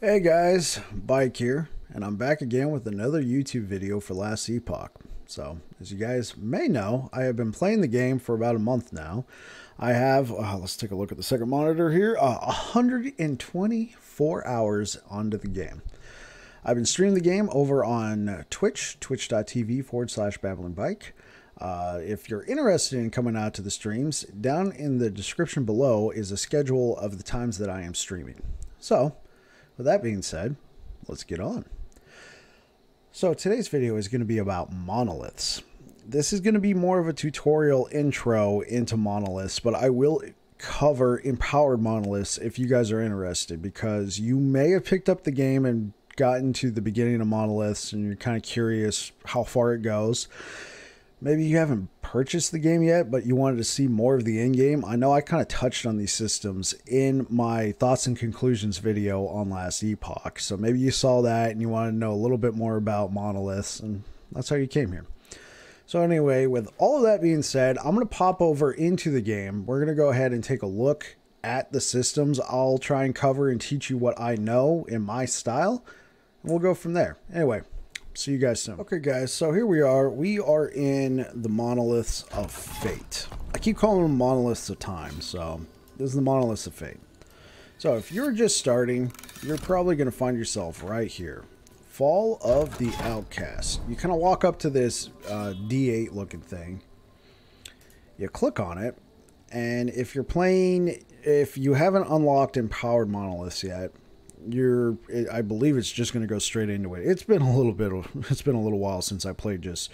Hey guys, Bike here, and I'm back again with another YouTube video for last Epoch. So, as you guys may know, I have been playing the game for about a month now. I have, let's take a look at the second monitor here, 124 hours onto the game. I've been streaming the game over on Twitch, twitch.tv/babblingBike. If you're interested in coming out to the streams, down in the description below is a schedule of the times that I am streaming. So, with that being said, let's get on. So today's video is going to be about monoliths. This is going to be more of a tutorial intro into monoliths, but I will cover empowered monoliths if you guys are interested, because you may have picked up the game and gotten to the beginning of monoliths and you're kind of curious how far it goes. Maybe you haven't purchased the game yet, but you wanted to see more of the end game. I know I kind of touched on these systems in my thoughts and conclusions video on last Epoch. So maybe you saw that and you want to know a little bit more about monoliths, and that's how you came here. So anyway, with all of that being said, I'm going to pop over into the game. We're going to go ahead and take a look at the systems. I'll try and cover and teach you what I know in my style, and we'll go from there. Anyway. See you guys soon. Okay guys, so here we are. We are in the Monoliths of Fate. I keep calling them Monoliths of Time, so this is the Monoliths of Fate. So if you're just starting, you're probably going to find yourself right here. Fall of the Outcast. You kind of walk up to this D8 looking thing. You click on it, and if you're playing, if you haven't unlocked Empowered Monoliths yet, I believe it's just going to go straight into it. It's been a little while since I played just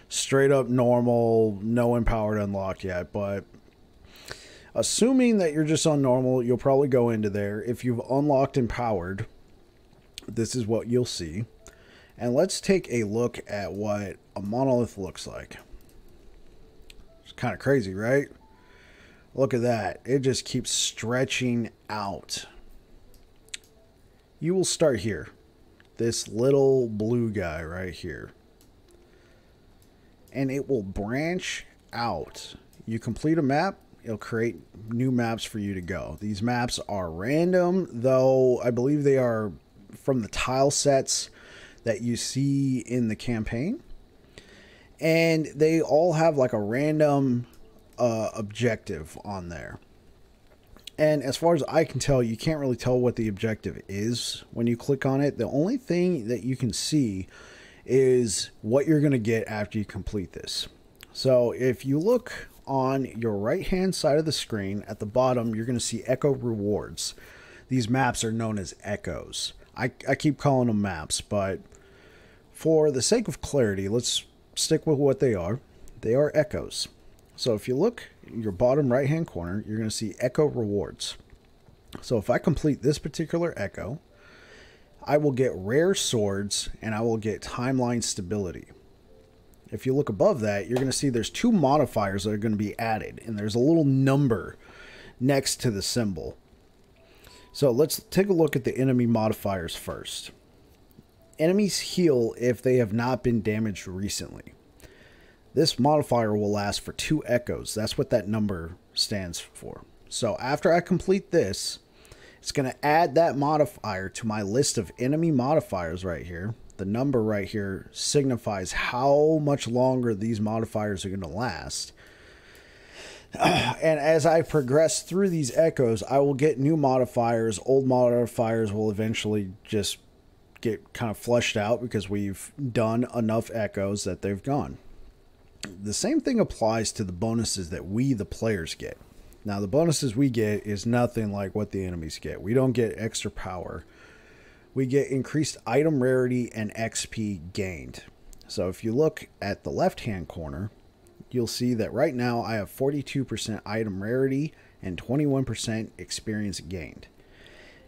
straight up normal, no empowered unlock yet, but assuming that you're just on normal, you'll probably go into there. If you've unlocked empowered, this is what you'll see. And let's take a look at what a monolith looks like. It's kind of crazy, right? Look at that. It just keeps stretching out. You will start here, this little blue guy right here, and it will branch out. You complete a map, it'll create new maps for you to go. These maps are random, though I believe they are from the tile sets that you see in the campaign, and they all have like a random objective on there. And as far as I can tell, you can't really tell what the objective is when you click on it. The only thing that you can see is what you're going to get after you complete this. So if you look on your right hand side of the screen at the bottom, you're going to see Echo rewards. These maps are known as echoes. I keep calling them maps, but for the sake of clarity, let's stick with what they are. They are echoes. So if you look in your bottom right hand corner, you're going to see Echo rewards. So if I complete this particular Echo, I will get rare swords and I will get timeline stability. If you look above that, you're going to see there's two modifiers that are going to be added, and there's a little number next to the symbol. So let's take a look at the enemy modifiers first. Enemies heal if they have not been damaged recently. This modifier will last for 2 echoes. That's what that number stands for. So after I complete this, it's going to add that modifier to my list of enemy modifiers right here. The number right here signifies how much longer these modifiers are going to last. And as I progress through these echoes, I will get new modifiers. Old modifiers will eventually just get kind of flushed out because we've done enough echoes that they've gone. The same thing applies to the bonuses that we, the players, get. Now, the bonuses we get is nothing like what the enemies get. We don't get extra power. We get increased item rarity and XP gained. So if you look at the left-hand corner, you'll see that right now I have 42% item rarity and 21% experience gained.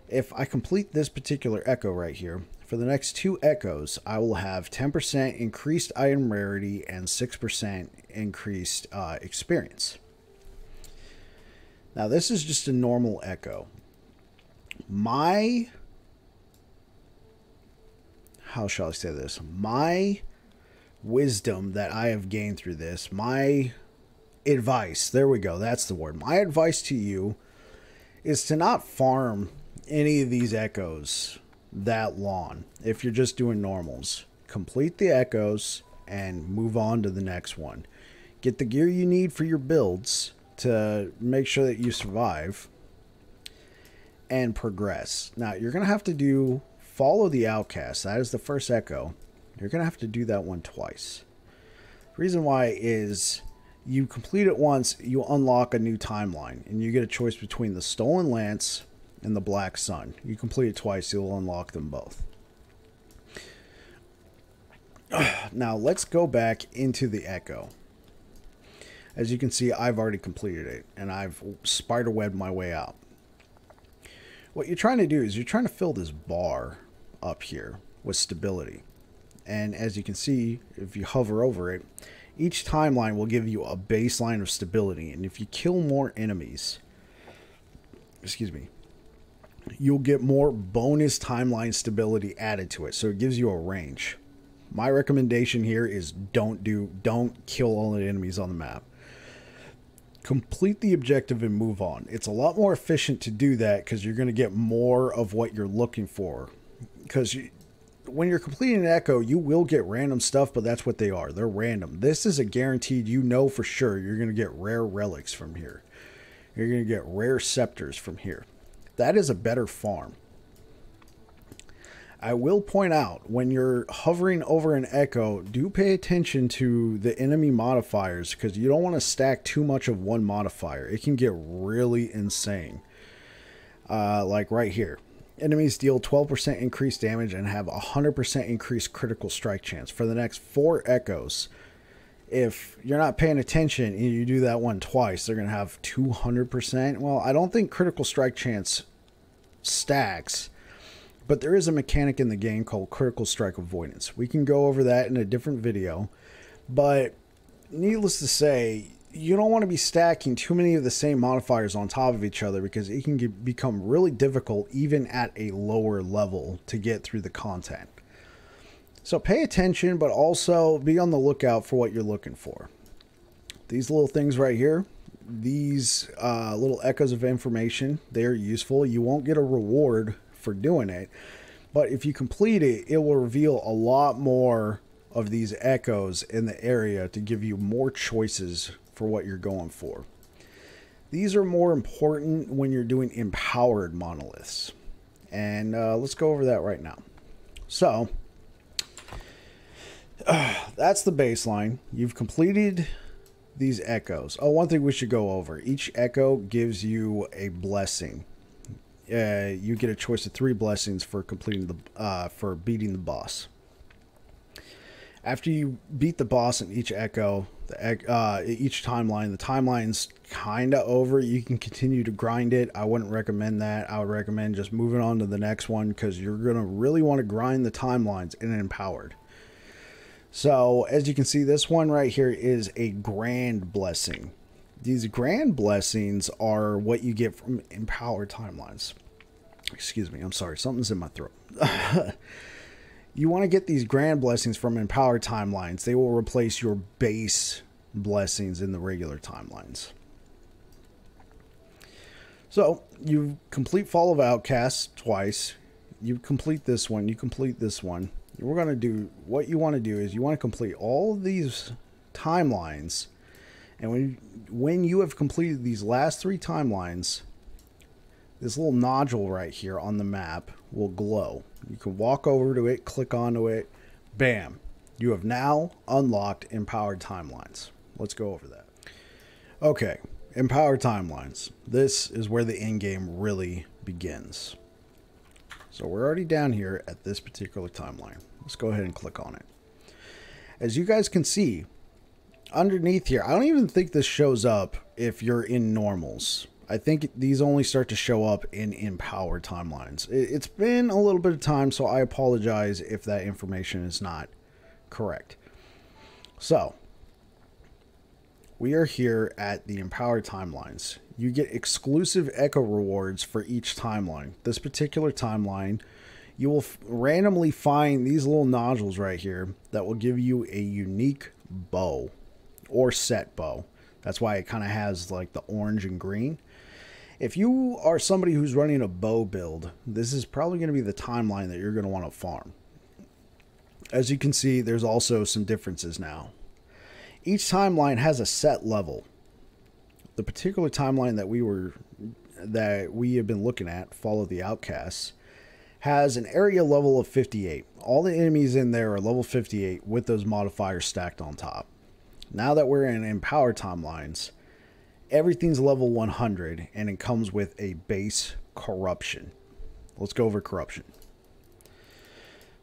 If I complete this particular echo right here, for the next 2 echoes, I will have 10% increased item rarity and 6% increased experience. Now, this is just a normal echo. How shall I say this? My wisdom that I have gained through this, my advice, there we go, that's the word. My advice to you is to not farm any of these echoes that long if you're just doing normals. Complete the echoes and move on to the next one. Get the gear you need for your builds to make sure that you survive and progress. Now, you're going to have to follow the outcast. That is the first echo. You're going to have to do that one twice. The reason why is you complete it once, you unlock a new timeline, and you get a choice between the Stolen Lance and the Black Sun. You complete it twice, you'll unlock them both. Now, let's go back into the echo. As you can see, I've already completed it, and I've spiderwebbed my way out. What you're trying to do is you're trying to fill this bar up here with stability. And as you can see, if you hover over it, each timeline will give you a baseline of stability. And if you kill more enemies, excuse me, you'll get more bonus timeline stability added to it. So it gives you a range. My recommendation here is don't kill all the enemies on the map. Complete the objective and move on. It's a lot more efficient to do that because you're going to get more of what you're looking for. Because when you're completing an echo, you will get random stuff, but that's what they are. They're random. This is a guaranteed, you know for sure, you're going to get rare relics from here. You're going to get rare scepters from here. That is a better farm. I will point out, when you're hovering over an echo, do pay attention to the enemy modifiers, because you don't want to stack too much of one modifier. It can get really insane. Like right here. Enemies deal 12% increased damage and have 100% increased critical strike chance for the next 4 echoes. If you're not paying attention and you do that one twice, they're going to have 200%. Well, I don't think critical strike chance stacks, but there is a mechanic in the game called critical strike avoidance. We can go over that in a different video, but needless to say, you don't want to be stacking too many of the same modifiers on top of each other, because it can become really difficult even at a lower level to get through the content. So pay attention, but also be on the lookout for what you're looking for. These little things right here, these little echoes of information, they are useful. You won't get a reward for doing it, but if you complete it, it will reveal a lot more of these echoes in the area to give you more choices for what you're going for. These are more important when you're doing empowered monoliths, and let's go over that right now. So that's the baseline. You've completed these echoes. Oh, one thing we should go over: each echo gives you a blessing. You get a choice of 3 blessings for completing the for beating the boss. After you beat the boss in each echo, each timeline, the timeline's kind of over. You can continue to grind it. I wouldn't recommend that. I would recommend just moving on to the next one, because you're going to really want to grind the timelines in empowered. So as you can see, this one right here is a grand blessing. These grand blessings are what you get from empowered timelines. Excuse me, I'm sorry, something's in my throat. You want to get these grand blessings from empowered timelines. They will replace your base blessings in the regular timelines. So you complete Fall of Outcasts twice. You complete this one. You complete this one. We're going to do, what you want to do is you want to complete all of these timelines. And when you have completed these last 3 timelines, this little nodule right here on the map will glow. You can walk over to it, click onto it, bam. You have now unlocked empowered timelines. Let's go over that. Okay, empowered timelines. This is where the end game really begins. So we're already down here at this particular timeline. Let's go ahead and click on it. As you guys can see, underneath here, I don't even think this shows up if you're in normals. I think these only start to show up in empowered timelines. It's been a little bit of time, so I apologize if that information is not correct. So we are here at the empowered timelines. You get exclusive echo rewards for each timeline. This particular timeline, you will randomly find these little nodules right here that will give you a unique bow or set bow. That's why it kind of has like the orange and green. If you are somebody who's running a bow build, this is probably going to be the timeline that you're going to want to farm. As you can see, there's also some differences now. Each timeline has a set level. The particular timeline that we have been looking at, Follow the Outcasts, has an area level of 58. All the enemies in there are level 58 with those modifiers stacked on top. Now that we're in Empowered timelines, everything's level 100 and it comes with a base corruption. Let's go over corruption.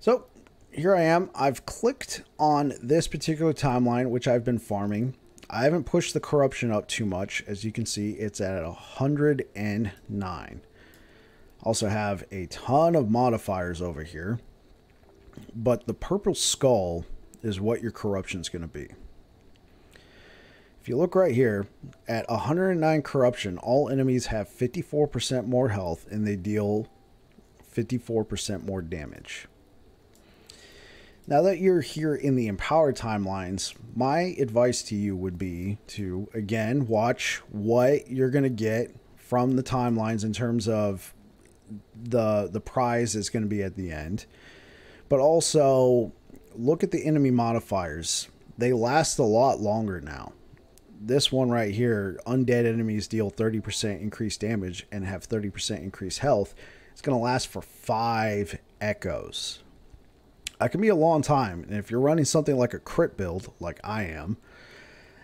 So here I am. I've clicked on this particular timeline, which I've been farming. I haven't pushed the corruption up too much. As you can see, it's at 109. Also have a ton of modifiers over here. But the purple skull is what your corruption is going to be. If you look right here, at 109 corruption, all enemies have 54% more health and they deal 54% more damage. Now that you're here in the Empowered timelines, my advice to you would be to, again, watch what you're going to get from the timelines in terms of the prize is going to be at the end. But also, look at the enemy modifiers. They last a lot longer now. This one right here, undead enemies deal 30% increased damage and have 30% increased health. It's going to last for 5 echoes. That can be a long time, and if you're running something like a crit build, like I am,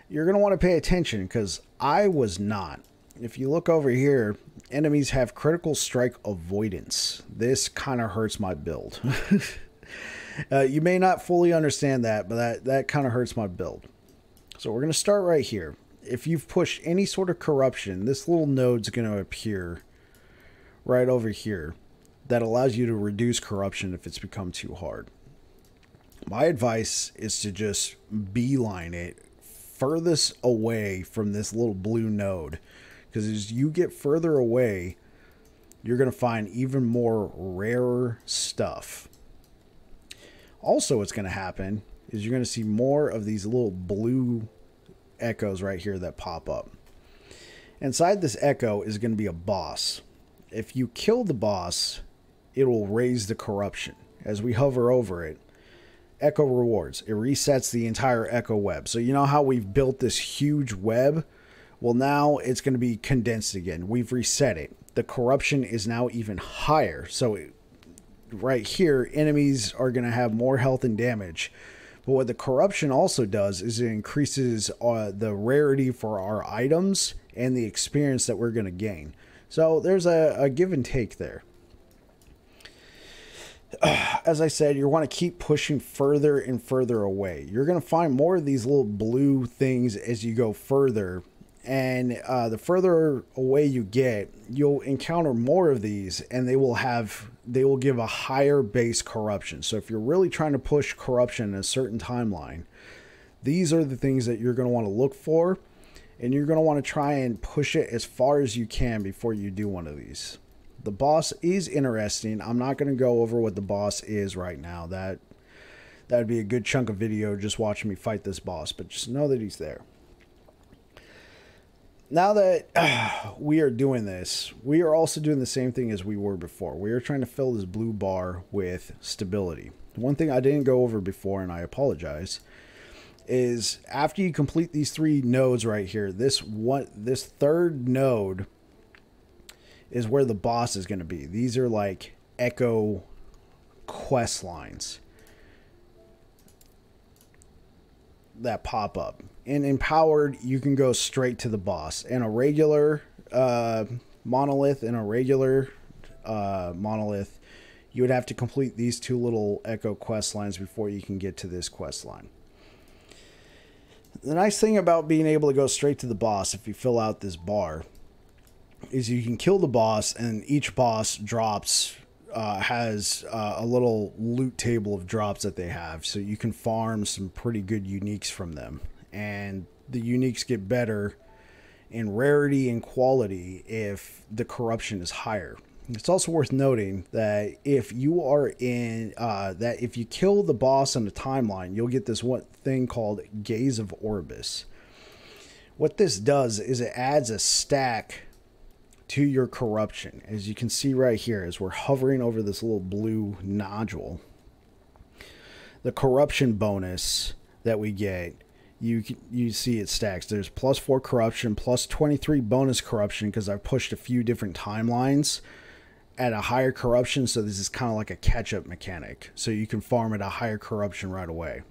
you're going to want to pay attention, because I was not. If you look over here, enemies have critical strike avoidance. This kind of hurts my build. You may not fully understand that, but that kind of hurts my build. So we're going to start right here. If you've pushed any sort of corruption, this little node's going to appear right over here. That allows you to reduce corruption if it's become too hard. My advice is to just beeline it furthest away from this little blue node, because as you get further away, you're going to find even more rarer stuff. Also, what's going to happen is you're going to see more of these little blue echoes right here that pop up. Inside this echo is going to be a boss. If you kill the boss, it will raise the corruption. As we hover over it, echo rewards. It resets the entire echo web. So you know how we've built this huge web? Well, now it's going to be condensed again. We've reset it. The corruption is now even higher. So right here, enemies are going to have more health and damage. But what the corruption also does is it increases the rarity for our items and the experience that we're going to gain. So there's a give and take there. As I said, you want to keep pushing further and further away. You're going to find more of these little blue things as you go further. And the further away you get, you'll encounter more of these, and they will give a higher base corruption. So if you're really trying to push corruption in a certain timeline, these are the things that you're going to want to look for, and you're going to want to try and push it as far as you can before you do one of these. The boss is interesting. I'm not going to go over what the boss is right now. That'd be a good chunk of video just watching me fight this boss, but just know that he's there. Now that we are doing this, we are also doing the same thing as we were before. We are trying to fill this blue bar with stability. One thing I didn't go over before, and I apologize, is after you complete these 3 nodes right here, this third node is where the boss is going to be. These are like echo quest lines that pop up. In Empowered, you can go straight to the boss. In a regular monolith, monolith, you would have to complete these 2 little echo quest lines before you can get to this quest line. The nice thing about being able to go straight to the boss, if you fill out this bar, is you can kill the boss, and each boss drops has a little loot table of drops that they have, so you can farm some pretty good uniques from them, and the uniques get better in rarity and quality if the corruption is higher. It's also worth noting that if you are in if you kill the boss on the timeline, you'll get this one thing called Gaze of Orbis. What this does is it adds a stack to your corruption. As you can see right here, as we're hovering over this little blue nodule, the corruption bonus that we get, you see it stacks. There's +4 corruption, +23 bonus corruption, because I've pushed a few different timelines at a higher corruption, so this is kind of like a catch-up mechanic, so you can farm at a higher corruption right away.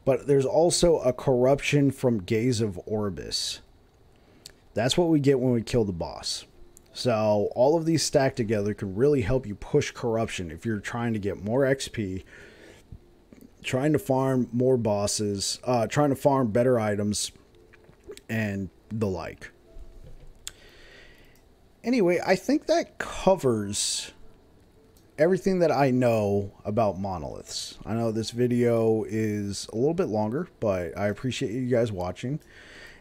But there's also a corruption from Gaze of Orbis. That's what we get when we kill the boss. So all of these stacked together can really help you push corruption if you're trying to get more XP, trying to farm more bosses, trying to farm better items, and the like. Anyway, I think that covers everything that I know about monoliths. I know this video is a little bit longer, but I appreciate you guys watching.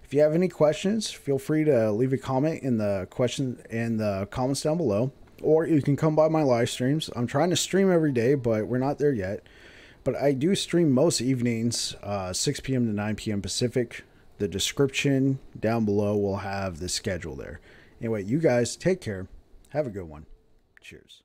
If you have any questions, feel free to leave a comment in the comments down below, or you can come by my live streams. I'm trying to stream every day, but we're not there yet. But I do stream most evenings, 6 p.m. to 9 p.m. Pacific. The description down below will have the schedule there. Anyway, you guys take care. Have a good one. Cheers.